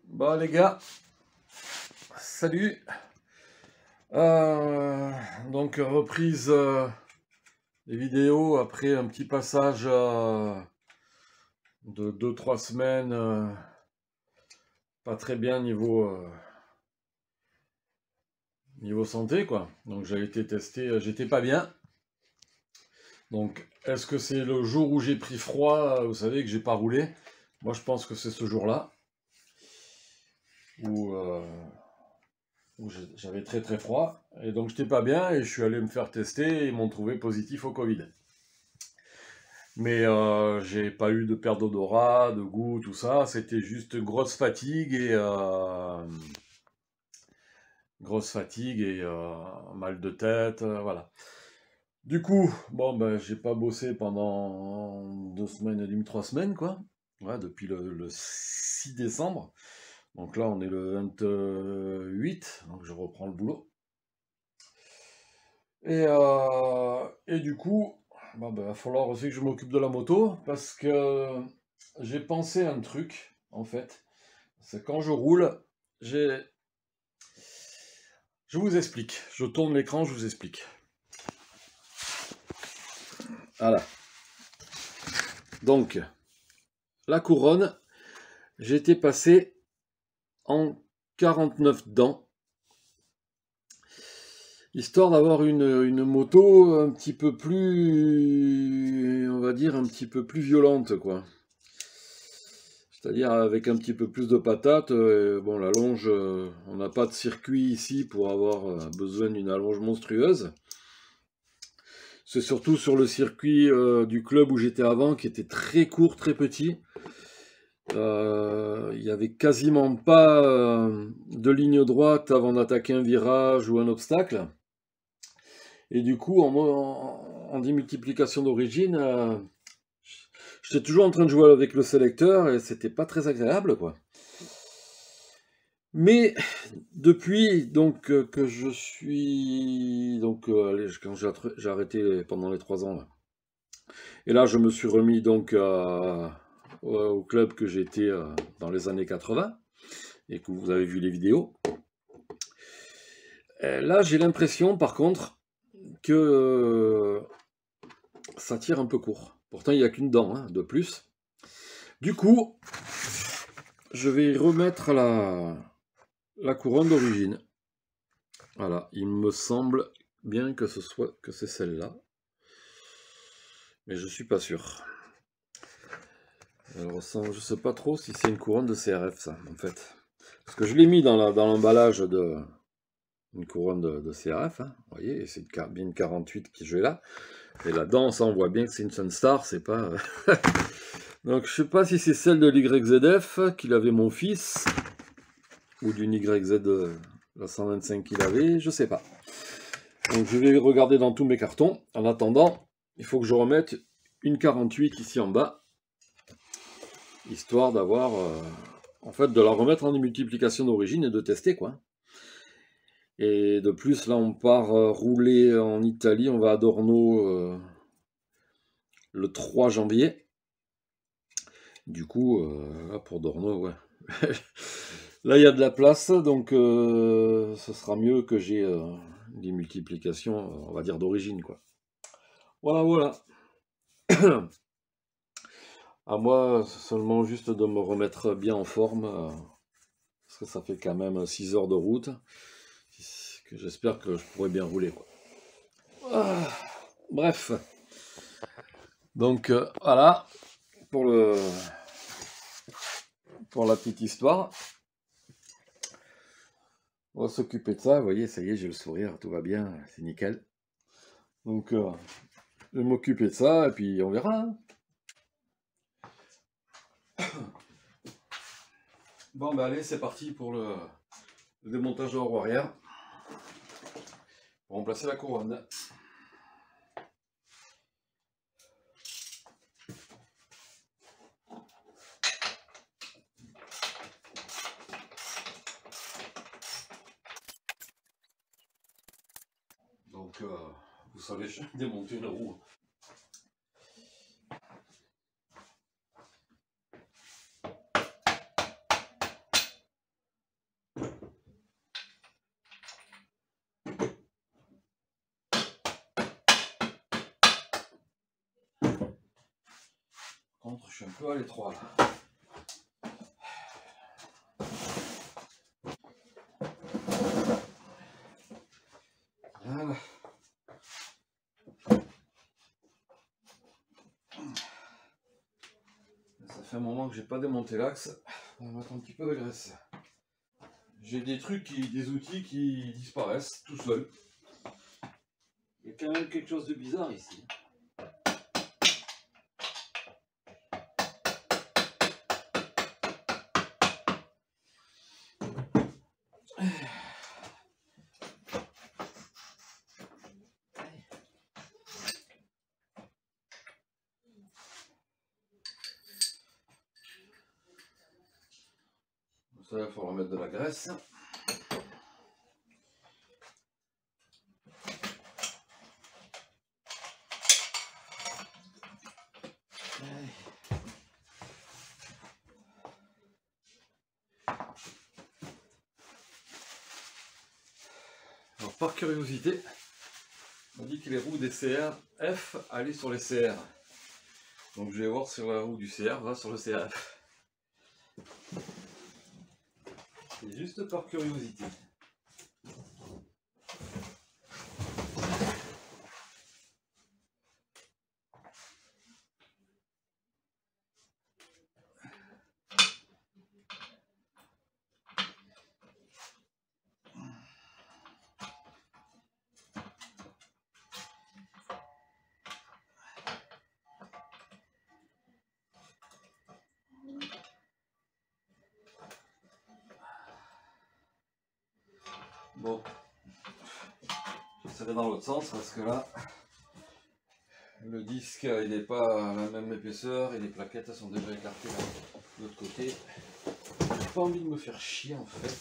Bon les gars, salut. Donc reprise des vidéos après un petit passage de 2-3 semaines pas très bien niveau santé quoi. Donc j'ai été testé, j'étais pas bien. Donc est-ce que c'est le jour où j'ai pris froid, vous savez que j'ai pas roulé? Moi je pense que c'est ce jour-là où j'avais très très froid, et donc j'étais pas bien, et je suis allé me faire tester, et ils m'ont trouvé positif au Covid. Mais j'ai pas eu de perte d'odorat, de goût, tout ça, c'était juste grosse fatigue et mal de tête, voilà. Du coup, bon ben j'ai pas bossé pendant 2 semaines et demie, 3 semaines quoi, ouais, depuis le 6 décembre. Donc là on est le 28, donc je reprends le boulot. Et du coup, bah, va falloir aussi que je m'occupe de la moto, parce que j'ai pensé à un truc, en fait. C'est quand je roule, j'ai... Je vous explique. Je tourne l'écran, je vous explique. Voilà. Donc, la couronne, j'ai été passé en 49 dents, histoire d'avoir une moto un petit peu plus, on va dire, un petit peu plus violente, quoi. C'est-à-dire avec un petit peu plus de patate. Bon, la longe, on n'a pas de circuit ici pour avoir besoin d'une allonge monstrueuse. C'est surtout sur le circuit du club où j'étais avant, qui était très court, très petit. Il n'y avait quasiment pas de ligne droite avant d'attaquer un virage ou un obstacle. Et du coup, en démultiplication d'origine, j'étais toujours en train de jouer avec le sélecteur, et c'était pas très agréable, quoi. Mais depuis donc que je suis quand j'ai arrêté pendant les 3 ans là. Et là je me suis remis donc au club que j'étais dans les années 80, et que vous avez vu les vidéos. Et là j'ai l'impression par contre que ça tire un peu court. Pourtant il n'y a qu'une dent hein, de plus. Du coup je vais remettre la couronne d'origine. Voilà, il me semble bien que c'est celle-là, mais je suis pas sûr. Alors ça, je sais pas trop si c'est une couronne de CRF ça, en fait, parce que je l'ai mis dans l'emballage de une couronne de CRF, hein, vous voyez, et c'est bien une 48 que j'ai là, et là-dedans ça on voit bien que c'est une Sunstar, c'est pas. Donc je sais pas si c'est celle de l'YZF qu'il avait mon fils, ou d'une YZ la 125 qu'il avait, je sais pas. Donc je vais regarder dans tous mes cartons. En attendant, il faut que je remette une 48 ici en bas, histoire d'avoir, en fait, de la remettre en multiplication d'origine et de tester, quoi. Et de plus, là, on part rouler en Italie, on va à Dorno le 3 janvier. Du coup, là, pour Dorno, ouais. Là, il y a de la place, donc ce sera mieux que j'ai des multiplications, on va dire, d'origine, quoi. Voilà, voilà. À moi, seulement juste de me remettre bien en forme, parce que ça fait quand même 6 heures de route, que j'espère que je pourrai bien rouler, quoi. Bref. Donc voilà, pour la petite histoire. On va s'occuper de ça, vous voyez, ça y est, j'ai le sourire, tout va bien, c'est nickel. Donc je vais m'occuper de ça, et puis on verra, hein. Bon, bah allez, c'est parti pour le démontage de la roue arrière, pour remplacer la couronne. Donc, vous savez, je vais démonter une roue. contre, je suis un peu à l'étroit là. Voilà. Ça fait un moment que j'ai pas démonté l'axe. On va mettre un petit peu de graisse. J'ai des outils qui disparaissent tout seuls. Il y a quand même quelque chose de bizarre ici. Ça, il va falloir mettre de la graisse. Alors, par curiosité, on dit que les roues des CRF allaient sur les CR. Donc je vais voir si la roue du CR va sur le CRF. C'est juste par curiosité. Bon, j'essaierai dans l'autre sens parce que là, le disque il n'est pas à la même épaisseur et les plaquettes sont déjà écartées de l'autre côté. J'ai pas envie de me faire chier en fait.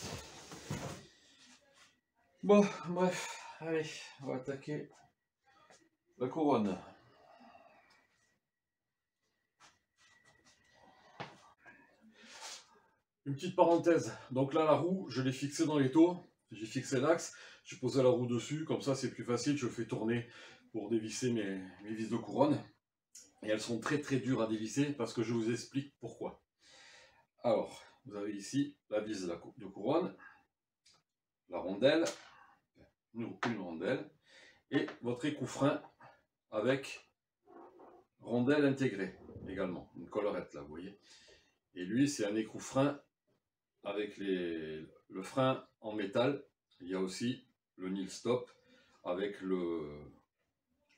Bon, bref, allez, on va attaquer la couronne. Une petite parenthèse, donc là la roue, je l'ai fixée dans les taux, j'ai fixé l'axe, j'ai posé la roue dessus, comme ça c'est plus facile, je fais tourner pour dévisser mes vis de couronne. Et elles sont très très dures à dévisser parce que je vous explique pourquoi. Alors, vous avez ici la vis de couronne, la rondelle, une rondelle, et votre écoufrein avec rondelle intégrée également, une collerette là, vous voyez. Et lui, c'est un écoufrein avec le frein en métal. Il y a aussi le nil stop avec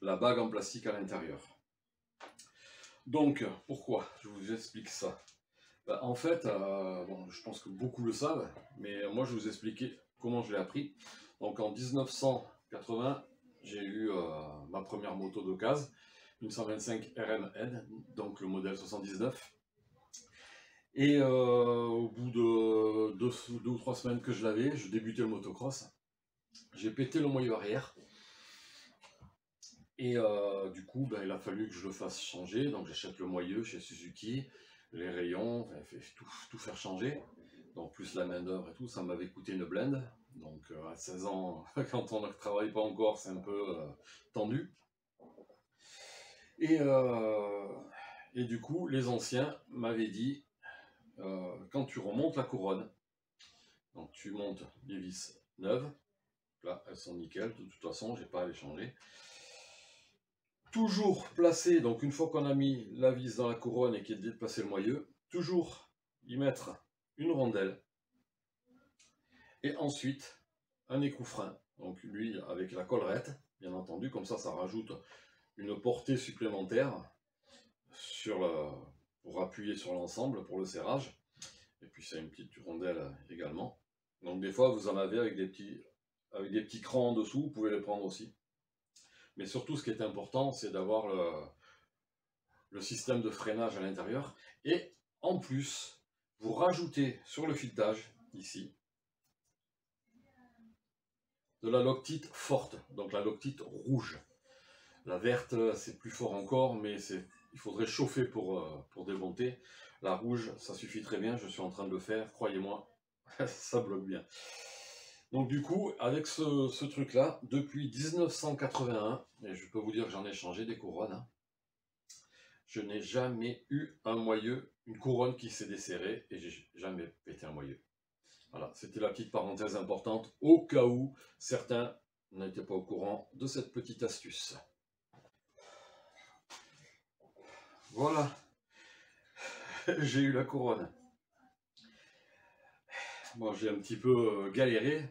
la bague en plastique à l'intérieur. Donc, pourquoi je vous explique ça? En fait, bon, je pense que beaucoup le savent, mais moi je vais vous expliquer comment je l'ai appris. Donc en 1980, j'ai eu ma première moto d'occasion, une 125 RMN, donc le modèle 79. Et au bout de deux ou trois semaines que je l'avais, je débutais le motocross. J'ai pété le moyeu arrière. Et du coup, ben, il a fallu que je le fasse changer. Donc j'achète le moyeu chez Suzuki, les rayons, tout faire changer. Donc plus la main d'œuvre et tout, ça m'avait coûté une blende. Donc à 16 ans, quand on ne travaille pas encore, c'est un peu tendu. Et du coup, les anciens m'avaient dit, quand tu remontes la couronne, donc tu montes les vis neuves, là elles sont nickel, de toute façon, j'ai pas à les changer. Toujours placer, donc une fois qu'on a mis la vis dans la couronne et qu'il est déplacé le moyeu, toujours y mettre une rondelle. Et ensuite, un écoufrein, donc lui avec la collerette, bien entendu, comme ça, ça rajoute une portée supplémentaire pour appuyer sur l'ensemble, pour le serrage. Et puis c'est une petite rondelle également. Donc des fois, vous en avez avec des petits crans en dessous, vous pouvez les prendre aussi. Mais surtout, ce qui est important, c'est d'avoir le système de freinage à l'intérieur. Et en plus, vous rajoutez sur le filetage, ici, de la loctite forte, donc la loctite rouge. La verte, c'est plus fort encore, mais il faudrait chauffer pour démonter. La rouge, ça suffit très bien, je suis en train de le faire, croyez-moi, ça bloque bien. Donc du coup, avec ce truc-là, depuis 1981, et je peux vous dire que j'en ai changé des couronnes, hein, je n'ai jamais eu un moyeu, une couronne qui s'est desserrée et j'ai jamais pété un moyeu. Voilà, c'était la petite parenthèse importante au cas où certains n'étaient pas au courant de cette petite astuce. Voilà, j'ai eu la couronne. Bon, j'ai un petit peu galéré,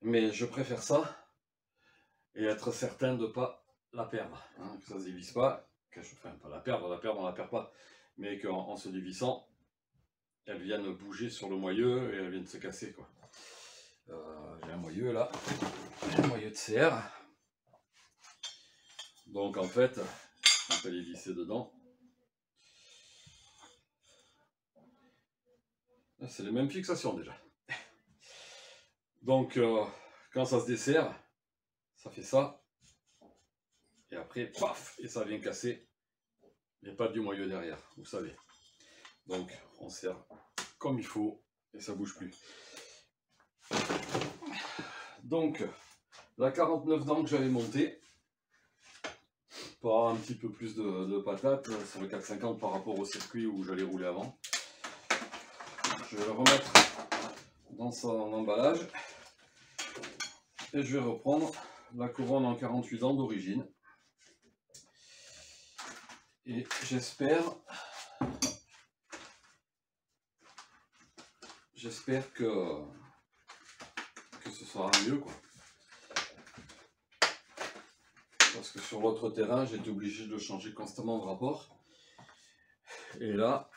mais je préfère ça et être certain de ne pas la perdre, hein, que ça ne se dévisse pas, enfin pas la perdre on la perd pas, mais qu'en se dévissant, elle vienne bouger sur le moyeu et elle vienne se casser, quoi. J'ai un moyeu là, un moyeu de CR, donc en fait, on peut les visser dedans. C'est les mêmes fixations déjà. Donc quand ça se dessert, ça fait ça, et après, paf, et ça vient casser les pattes du moyeu derrière, vous savez. Donc on serre comme il faut, et ça bouge plus. Donc, la 49 dents que j'avais montée, pour avoir un petit peu plus de patates sur le 450 par rapport au circuit où j'allais rouler avant. Je vais le remettre dans son emballage et je vais reprendre la couronne en 48 dents d'origine. Et j'espère que ce sera mieux, quoi. Parce que sur l'autre terrain, j'étais obligé de changer constamment de rapport. Et là,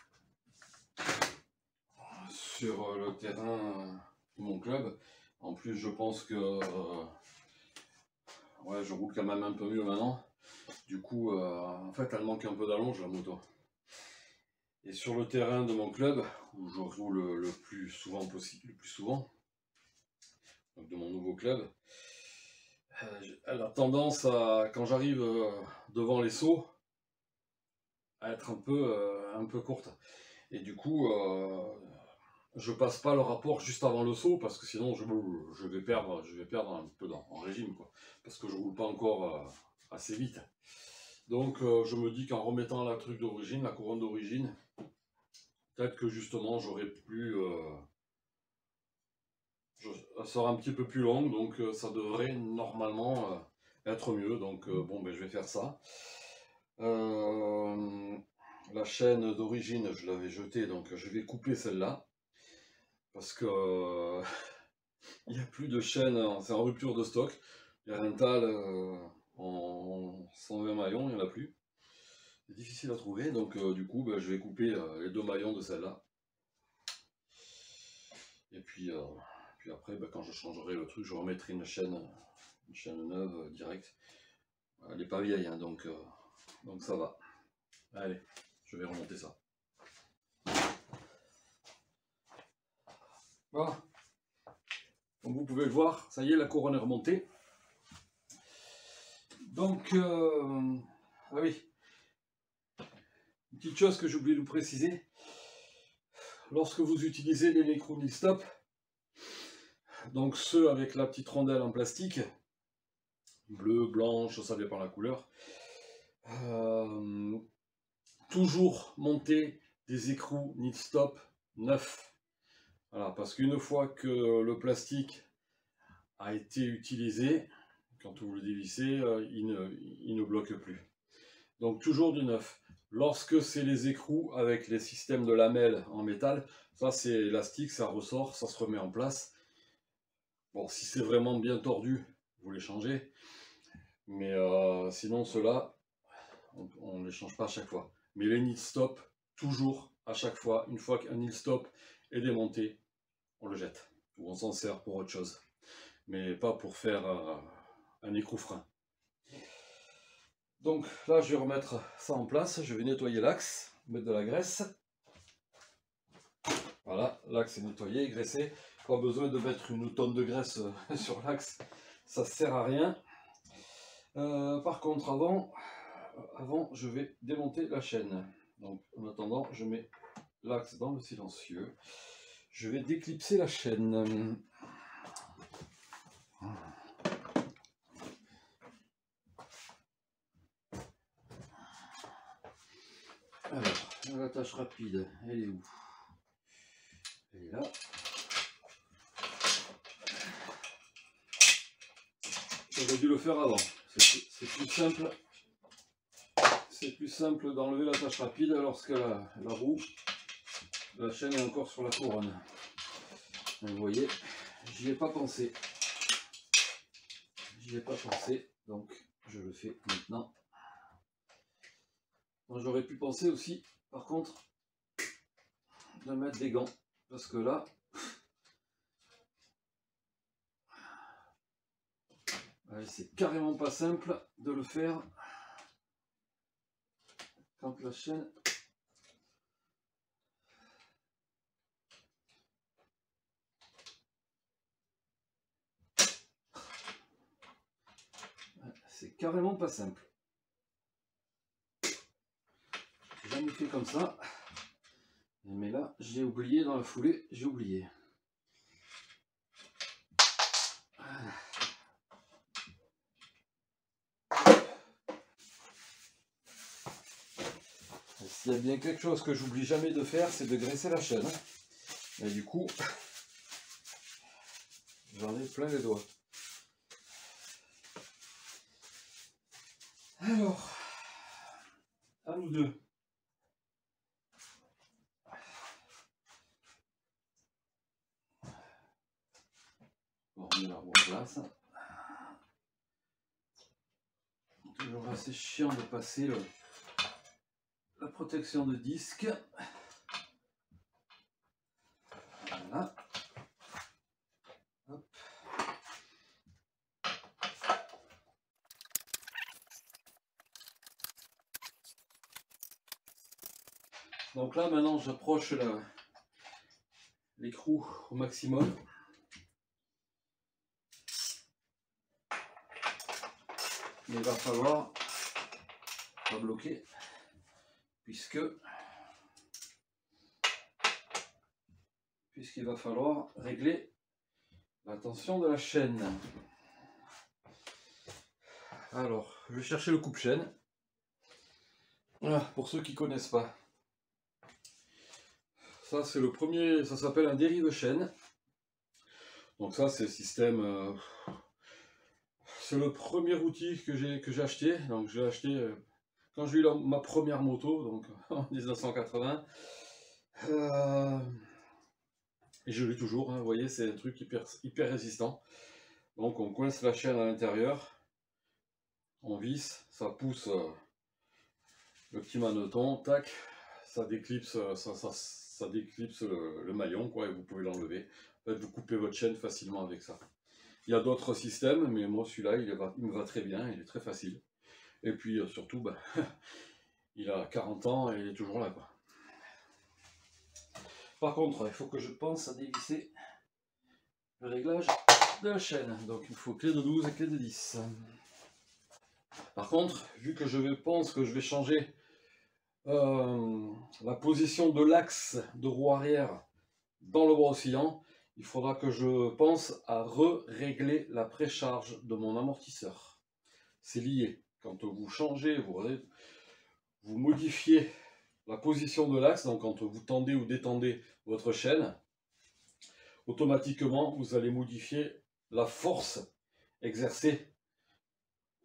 sur le terrain de mon club, en plus je pense que ouais, je roule quand même un peu mieux maintenant. Du coup, en fait, elle manque un peu d'allonge, la moto. Et sur le terrain de mon club, où je roule le plus souvent possible, donc de mon nouveau club, elle a tendance à, quand j'arrive devant les sauts, à être un peu courte. Et du coup, je passe pas le rapport juste avant le saut, parce que sinon je vais perdre un peu en régime, quoi. Parce que je roule pas encore assez vite. Donc je me dis qu'en remettant la truc d'origine, la couronne d'origine, peut-être que justement j'aurais plus... elle sera un petit peu plus longue, donc ça devrait normalement être mieux. Donc bon, ben, je vais faire ça. La chaîne d'origine, je l'avais jetée, donc je vais couper celle-là. Parce que il n'y a plus de chaîne, c'est en rupture de stock. Les Rental en 120 maillons, il n'y en a plus. C'est difficile à trouver, donc du coup, ben, je vais couper les 2 maillons de celle-là. Et puis après, ben, quand je changerai le truc, je remettrai une chaîne neuve direct. Elle n'est pas vieille, hein, donc ça va. Allez, je vais remonter ça. Voilà. Comme vous pouvez le voir, ça y est, la couronne est remontée. Donc, ah oui, une petite chose que j'ai oublié de vous préciser. Lorsque vous utilisez les Necro Nil Stop, donc ceux avec la petite rondelle en plastique, bleu, blanche, ça dépend de la couleur, toujours monter des écrous Nil Stop neufs. Voilà, parce qu'une fois que le plastique a été utilisé, quand vous le dévissez, il ne bloque plus. Donc toujours du neuf. Lorsque c'est les écrous avec les systèmes de lamelles en métal, ça c'est élastique, ça ressort, ça se remet en place. Bon, si c'est vraiment bien tordu, vous les changez. Mais sinon ceux-là, on ne les change pas à chaque fois. Mais les Nil Stop, toujours, à chaque fois, une fois qu'un Nil Stop est démonté, on le jette. Ou on s'en sert pour autre chose. Mais pas pour faire un écrou frein. Donc là, je vais remettre ça en place. Je vais nettoyer l'axe, mettre de la graisse. Voilà, l'axe est nettoyé, graissé. Pas besoin de mettre une tonne de graisse sur l'axe. Ça ne sert à rien. Par contre, avant, je vais démonter la chaîne. Donc en attendant, je mets l'axe dans le silencieux. Je vais déclipser la chaîne. l'attache rapide, elle est où? Elle est là. J'aurais dû le faire avant. C'est plus simple. C'est plus simple d'enlever l'attache rapide lorsque la roue, la chaîne est encore sur la couronne. Vous voyez, j'y ai pas pensé. J'y ai pas pensé, donc je le fais maintenant. J'aurais pu penser aussi, par contre, de mettre des gants, parce que là, c'est carrément pas simple de le faire quand la chaîne c'est carrément pas simple. J'ai jamais fait comme ça, mais là j'ai oublié dans la foulée, j'ai oublié. S'il y a bien quelque chose que j'oublie jamais de faire, c'est de graisser la chaîne. Et du coup, j'en ai plein les doigts. Alors, à nous deux. On remet la roue en place. Toujours assez chiant de passer la protection de disque. Voilà. Hop. Donc là maintenant j'approche l'écrou au maximum. Mais il va falloir pas bloquer puisqu'il va falloir régler la tension de la chaîne. Alors, je vais chercher le coupe-chaîne. Voilà, pour ceux qui ne connaissent pas. Ça c'est le premier, ça s'appelle un dérive-chaîne. Donc ça c'est le système, c'est le premier outil que j'ai acheté. Donc j'ai acheté quand j'ai eu ma première moto, donc en 1980. Et je l'ai toujours, hein, vous voyez, c'est un truc hyper résistant. Donc on coince la chaîne à l'intérieur, on visse, ça pousse le petit maneton, tac, ça déclipse, ça déclipse le maillon, quoi, et vous pouvez l'enlever. En fait, vous coupez votre chaîne facilement avec ça. Il y a d'autres systèmes, mais moi celui-là, il me va très bien, il est très facile. Et puis surtout, bah, il a 40 ans et il est toujours là, quoi. Par contre, il faut que je pense à dévisser le réglage de la chaîne. Donc il faut clé de 12 et clé de 10. Par contre, vu que je pense que je vais changer la position de l'axe de roue arrière dans le bras oscillant, il faudra que je pense à régler la précharge de mon amortisseur. C'est lié. Quand vous changez, vous modifiez la position de l'axe, donc quand vous tendez ou détendez votre chaîne, automatiquement vous allez modifier la force exercée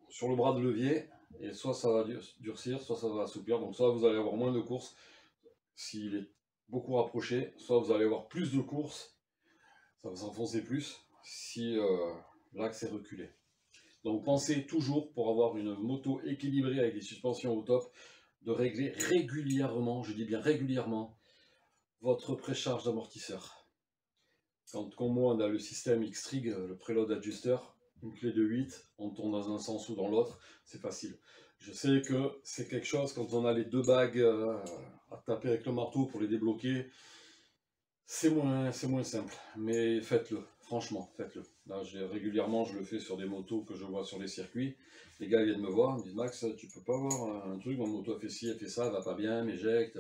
sur le bras de levier, et soit ça va durcir, soit ça va assouplir. Donc soit vous allez avoir moins de courses s'il est beaucoup rapproché, soit vous allez avoir plus de courses, ça va s'enfoncer plus si l'axe est reculé. Donc pensez toujours, pour avoir une moto équilibrée avec des suspensions au top, de régler régulièrement, je dis bien régulièrement, votre précharge d'amortisseur. Comme moi on a le système X-Trig, le preload adjuster, une clé de 8, on tourne dans un sens ou dans l'autre, c'est facile. Je sais que c'est quelque chose, quand on a les deux bagues à taper avec le marteau pour les débloquer, c'est moins simple, mais faites-le, franchement, faites-le. Là, régulièrement, je le fais sur des motos que je vois sur les circuits. Les gars viennent me voir, ils me disent « Max, tu peux pas avoir un truc, ma moto a fait ci, elle fait ça, elle va pas bien, m'éjecte,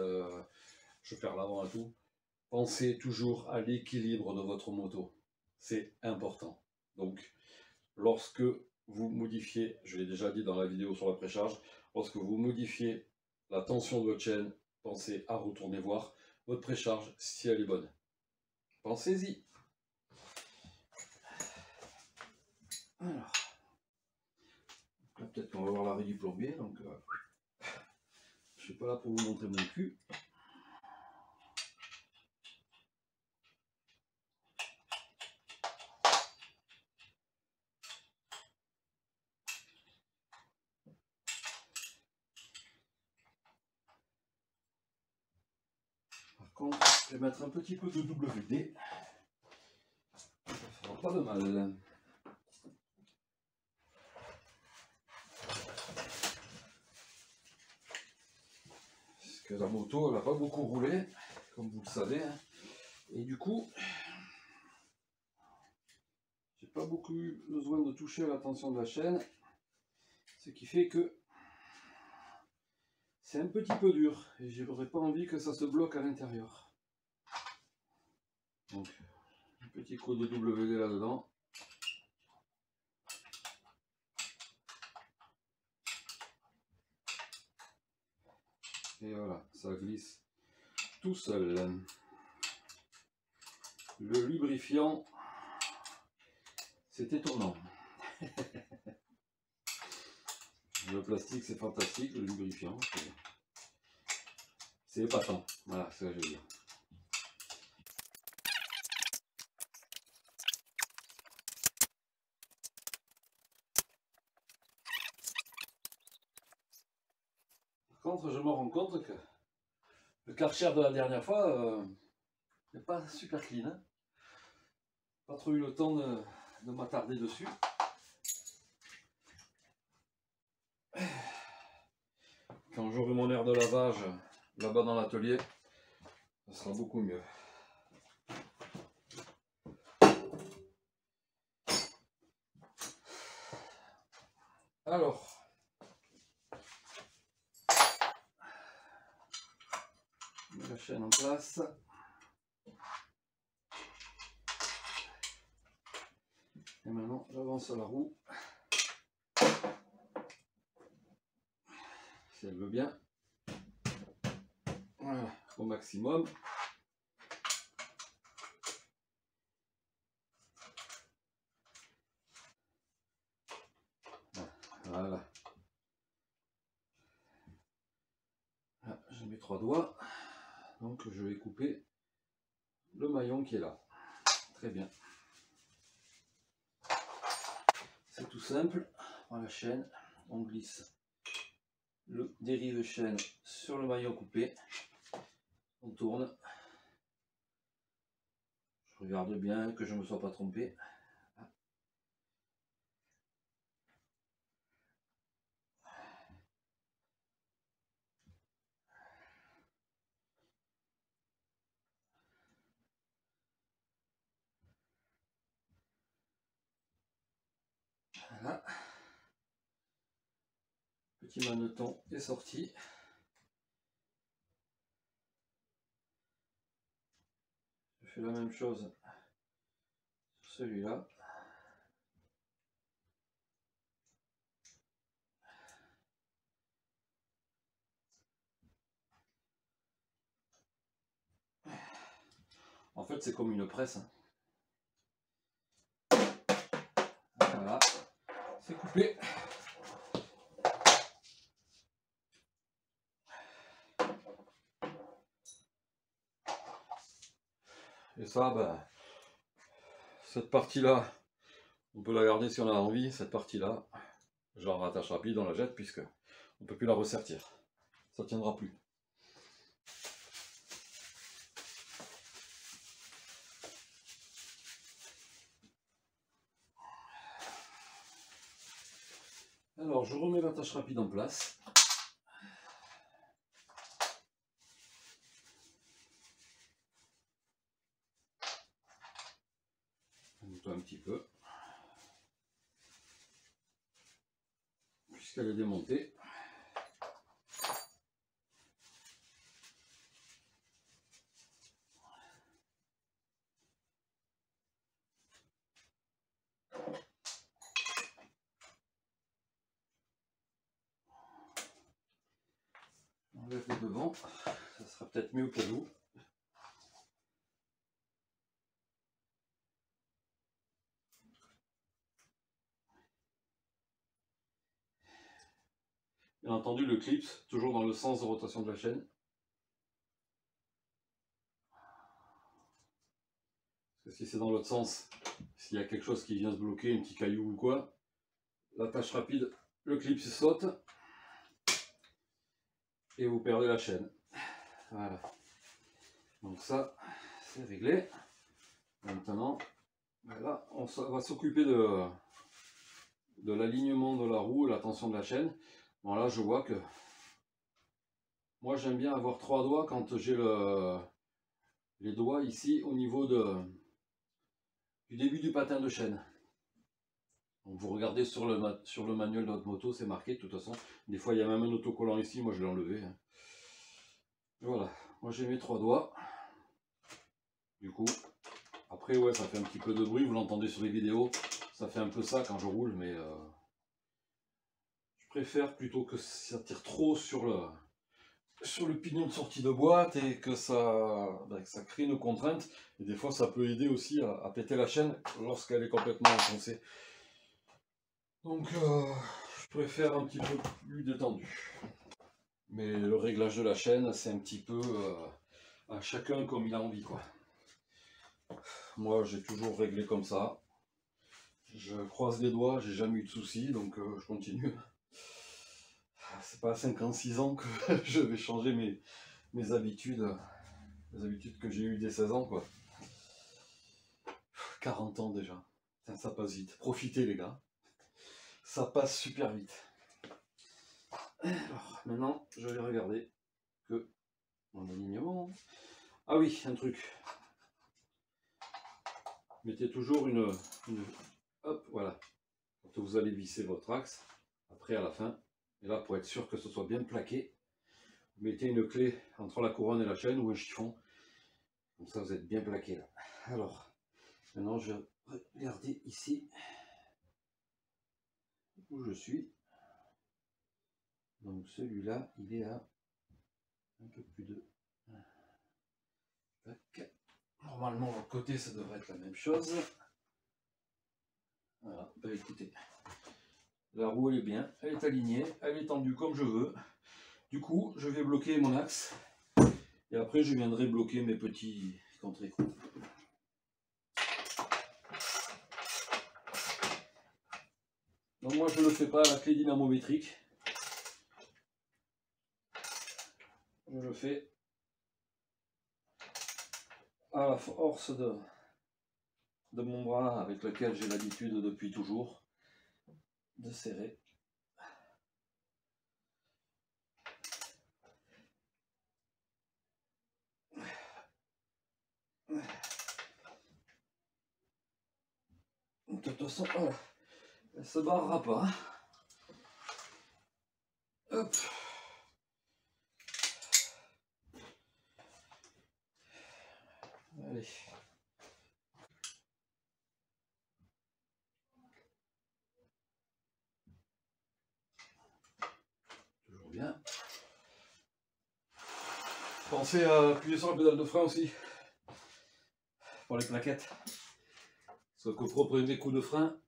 je perds l'avant et tout ». Pensez toujours à l'équilibre de votre moto, c'est important. Donc, lorsque vous modifiez, je l'ai déjà dit dans la vidéo sur la précharge, lorsque vous modifiez la tension de votre chaîne, pensez à retourner voir votre précharge si elle est bonne. Pensez-y. Alors, là peut-être qu'on va voir l'arrêt du plombier, donc je suis pas là pour vous montrer mon cul. Par contre, je vais mettre un petit peu de WD. Ça fera pas de mal. Parce que la moto, elle n'a pas beaucoup roulé, comme vous le savez. Et du coup, j'ai pas beaucoup eu besoin de toucher à la tension de la chaîne. Ce qui fait que c'est un petit peu dur. Et j'aurais pas envie que ça se bloque à l'intérieur. Donc, un petit coup de WD là-dedans. Et voilà, ça glisse tout seul. Le lubrifiant, c'est étonnant. Le plastique, c'est fantastique. Le lubrifiant, c'est épatant. Voilà, c'est ce que je veux dire. Par contre, je me rends compte que le Karcher de la dernière fois n'est pas super clean. Hein. Pas trop eu le temps de m'attarder dessus. Quand j'aurai mon air de lavage là-bas dans l'atelier, ça sera beaucoup mieux. Alors, je mets la chaîne en place. Et maintenant, j'avance la roue. Si elle veut bien. Voilà, au maximum. Voilà. Là, j'ai mes 3 doigts. Donc je vais couper le maillon qui est là. Très bien. C'est tout simple. On prend la chaîne, on glisse le dérive chaîne sur le maillon coupé. On tourne. Je regarde bien que je ne me sois pas trompé. Voilà. Petit manneton est sorti. Je fais la même chose sur celui-là. En fait, c'est comme une presse. Voilà, c'est coupé. Et ça, ben, cette partie-là, on peut la garder si on a envie. Cette partie-là, j'en rattache rapide, on la jette puisque on ne peut plus la ressertir. Ça ne tiendra plus. Alors, je remets l'attache rapide en place. Un petit peu. Puisqu'elle est démontée. On enlève le devant. ça sera peut-être mieux pour vous. Bien entendu, le clip, toujours dans le sens de rotation de la chaîne. Parce que si c'est dans l'autre sens, s'il y a quelque chose qui vient se bloquer, un petit caillou ou quoi, l'attache rapide, le clip se saute et vous perdez la chaîne. Voilà. Donc ça, c'est réglé. Maintenant, là, on va s'occuper de l'alignement de la roue et la tension de la chaîne. Bon, là, je vois que moi, j'aime bien avoir 3 doigts quand j'ai les doigts ici au niveau du début du patin de chaîne. Donc, vous regardez sur le manuel de votre moto, c'est marqué de toute façon. Des fois, il y a même un autocollant ici, moi je l'ai enlevé. Voilà, moi j'ai mes 3 doigts. Du coup, après, ouais, ça fait un petit peu de bruit, vous l'entendez sur les vidéos. Ça fait un peu ça quand je roule, mais je préfère plutôt que ça tire trop sur le pignon de sortie de boîte et que ça crée une contrainte. Et des fois, ça peut aider aussi à péter la chaîne lorsqu'elle est complètement enfoncée. Donc, je préfère un petit peu plus détendu. Mais le réglage de la chaîne, c'est un petit peu à chacun comme il a envie, quoi. Moi, j'ai toujours réglé comme ça. Je croise les doigts, j'ai jamais eu de soucis, donc je continue. C'est pas à 56 ans que je vais changer mes habitudes, les habitudes que j'ai eues dès 16 ans, quoi. 40 ans déjà. Ça passe vite. Profitez, les gars. Ça passe super vite. Alors, maintenant, je vais regarder que mon alignement. Ah oui, un truc. Mettez toujours une hop, voilà. Quand vous allez visser votre axe, après à la fin, et là pour être sûr que ce soit bien plaqué, vous mettez une clé entre la couronne et la chaîne ou un chiffon. Comme ça vous êtes bien plaqué là. Alors, maintenant je vais regarder ici où je suis. Donc celui-là, il est à un peu plus de... Tac. Normalement, de côté, ça devrait être la même chose. Voilà, bah écoutez, la roue elle est bien, elle est alignée, elle est tendue comme je veux. Du coup, je vais bloquer mon axe et après je viendrai bloquer mes petits contre-écrous. Donc moi je ne le fais pas à la clé dynamométrique, je le fais à la force de mon bras avec lequel j'ai l'habitude depuis toujours de serrer. De toute façon, voilà, elle ne se barrera pas. Hop. Allez. Toujours bien. Pensez à appuyer sur la pédale de frein aussi. Pour les plaquettes. Sauf qu'au propre des coups de frein,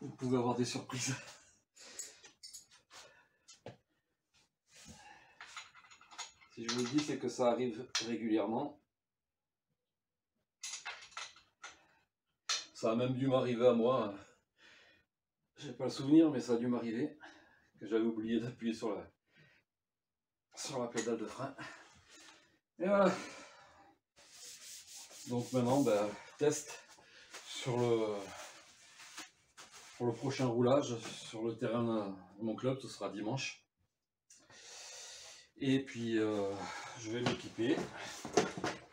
vous pouvez avoir des surprises. Si je vous le dis, c'est que ça arrive régulièrement. Ça a même dû m'arriver à moi. J'ai pas le souvenir, mais ça a dû m'arriver. Que j'avais oublié d'appuyer sur la pédale de frein. Et voilà. Donc maintenant, ben, test pour le prochain roulage sur le terrain de mon club, ce sera dimanche. Et puis je vais m'équiper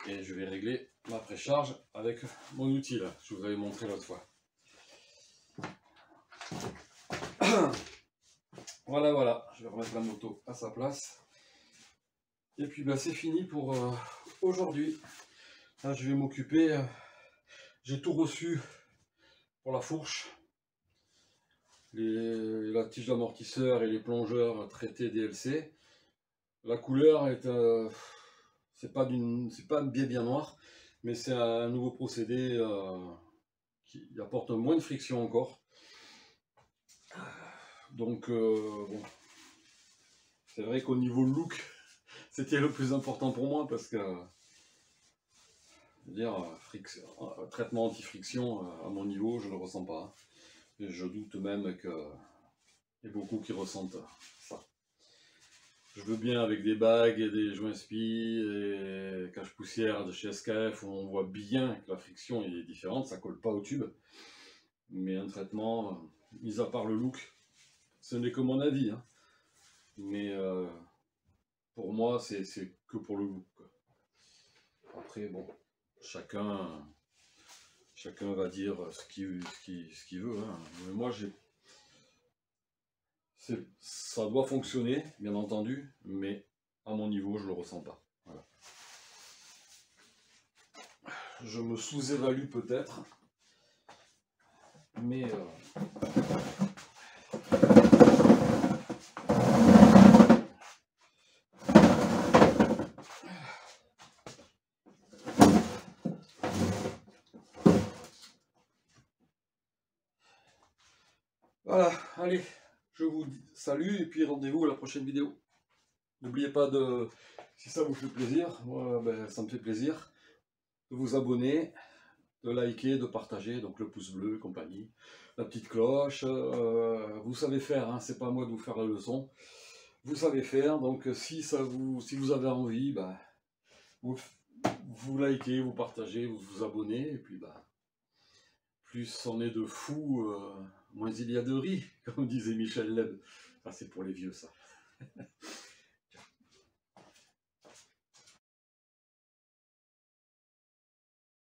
et je vais régler ma précharge avec mon outil là, je vous avais montré l'autre fois. Voilà, je vais remettre la moto à sa place. Et puis bah, c'est fini pour aujourd'hui. Là je vais m'occuper, j'ai tout reçu pour la fourche. La tige d'amortisseur et les plongeurs traités DLC. La couleur est c'est pas un biais bien noir, mais c'est un nouveau procédé qui apporte moins de friction encore. Donc bon, c'est vrai qu'au niveau look, c'était le plus important pour moi parce que, je veux dire, traitement anti-friction à mon niveau, je ne le ressens pas. Et je doute même qu'il y ait beaucoup qui ressentent ça. Je veux bien avec des bagues et des joints spi et cache-poussière de chez SKF où on voit bien que la friction est différente, ça colle pas au tube. Mais un traitement, mis à part le look, ce n'est que mon avis, hein. Mais pour moi, c'est que pour le look, quoi. Après, bon, chacun va dire ce qu'il veut, hein. Mais moi, ça doit fonctionner, bien entendu, mais à mon niveau, je ne le ressens pas. Voilà. Je me sous-évalue peut-être, mais voilà, allez, je vous salue et puis rendez-vous à la prochaine vidéo. N'oubliez pas de, si ça vous fait plaisir, moi ben, ça me fait plaisir, de vous abonner, de liker, de partager, donc le pouce bleu et compagnie, la petite cloche, vous savez faire, hein, c'est pas à moi de vous faire la leçon, vous savez faire, donc si vous avez envie, bah, vous likez, vous partagez, vous vous abonnez, et puis bah, plus on est de fous, moins il y a de riz, comme disait Michel Leb. Ça c'est pour les vieux ça.